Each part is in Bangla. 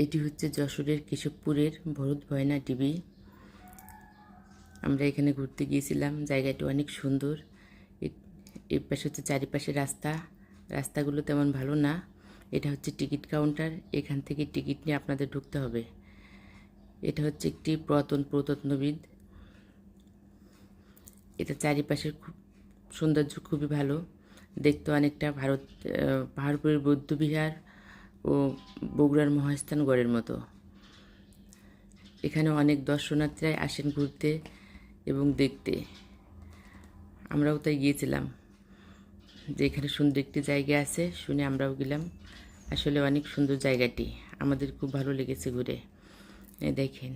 এটি হচ্ছে যশোরের কেশবপুরের ভরত ভয়না টিভি। আমরা এখানে ঘুরতে গিয়েছিলাম, জায়গাটি অনেক সুন্দর। এর পাশে হচ্ছে চারিপাশে রাস্তাগুলো তেমন ভালো না। এটা হচ্ছে টিকিট কাউন্টার, এখান থেকে টিকিট নিয়ে আপনাদের ঢুকতে হবে। এটা হচ্ছে একটি প্রত্নবিদ। এটা চারিপাশের সৌন্দর্য খুবই ভালো, দেখতে অনেকটা পাহাড়পুরের বৌদ্ধবিহার ও বগুড়ার মহাস্থানগড়ের মতো। এখানে অনেক দর্শনার্থীরাই আসেন ঘুরতে এবং দেখতে। আমরাও তাই গিয়েছিলাম, যে এখানে সুন্দর একটি জায়গা আছে শুনে আমরাও গেলাম। আসলে অনেক সুন্দর জায়গাটি, আমাদের খুব ভালো লেগেছে ঘুরে। দেখেন,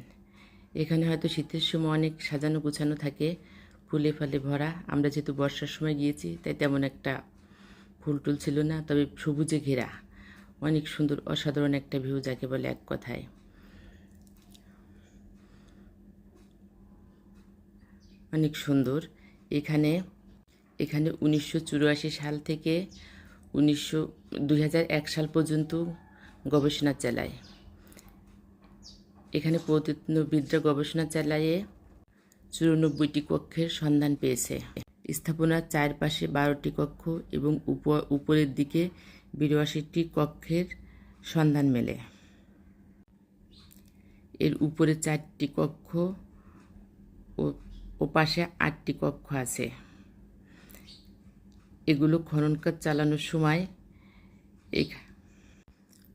এখানে হয়তো শীতের সময় অনেক সাজানো গোছানো থাকে, ফুলে ফলে ভরা। আমরা যেহেতু বর্ষার সময় গিয়েছি তাই তেমন একটা ফুল টুল ছিল না, তবে সবুজে ঘেরা অনেক সুন্দর, অসাধারণ একটা ভিউ যাকে বলে এক কথায়। অনেক সুন্দর। এখানে 1984 সাল থেকে 2001 সাল পর্যন্ত গবেষণা চালায়। এখানে প্রত্নবিদরা গবেষণা চালায়ে 94টি কক্ষের সন্ধান পেয়েছে। স্থাপনার চারপাশে 12টি কক্ষ এবং উপরের দিকে 82টি কক্ষের সন্ধান মেলে। এর উপরে 4টি কক্ষ ও পাশে 8টি কক্ষ আছে। এগুলো খনন কাজ চালানোর সময়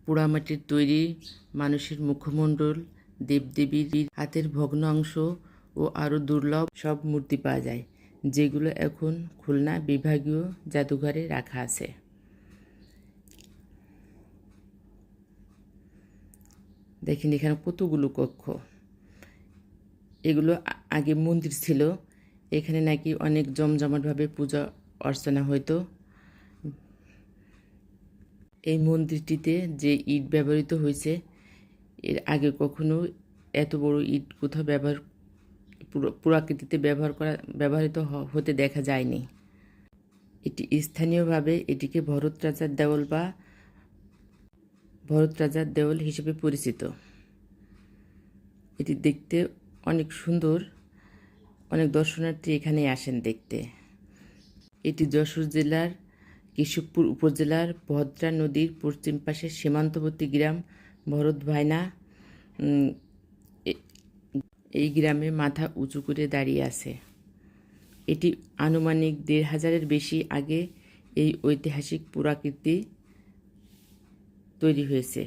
পোড়ামাটির তৈরি মানুষের মুখমণ্ডল, দেবদেবীর হাতের ভগ্নাংশ ও আরও দুর্লভ সব মূর্তি পাওয়া যায়, যেগুলো এখন খুলনা বিভাগীয় জাদুঘরে রাখা আছে। দেখেন এখানে কতগুলো কক্ষ। এগুলো আগে মন্দির ছিল, এখানে নাকি অনেক জমজমাটভাবে পূজা অর্চনা হইতো। এই মন্দিরটিতে যে ইট ব্যবহৃত হয়েছে, এর আগে কখনো এত বড় ইট কোথাও পুরাকৃতিতে ব্যবহৃত হতে দেখা যায়নি। এটি স্থানীয়ভাবে এটিকে ভরত রাজার দেওয়াল হিসেবে পরিচিত। এটি দেখতে অনেক সুন্দর, অনেক দর্শনার্থী এখানে আসেন দেখতে। এটি যশোর জেলার কেশবপুর উপজেলার ভদ্রা নদীর পশ্চিম পাশের সীমান্তবর্তী গ্রাম ভরত ভয়না। এই গ্রামে মাথা উঁচু করে দাঁড়িয়ে আছে। এটি আনুমানিক 1500-এর বেশি আগে এই ঐতিহাসিক পুরাকীর্তি তৈরি হয়েছে।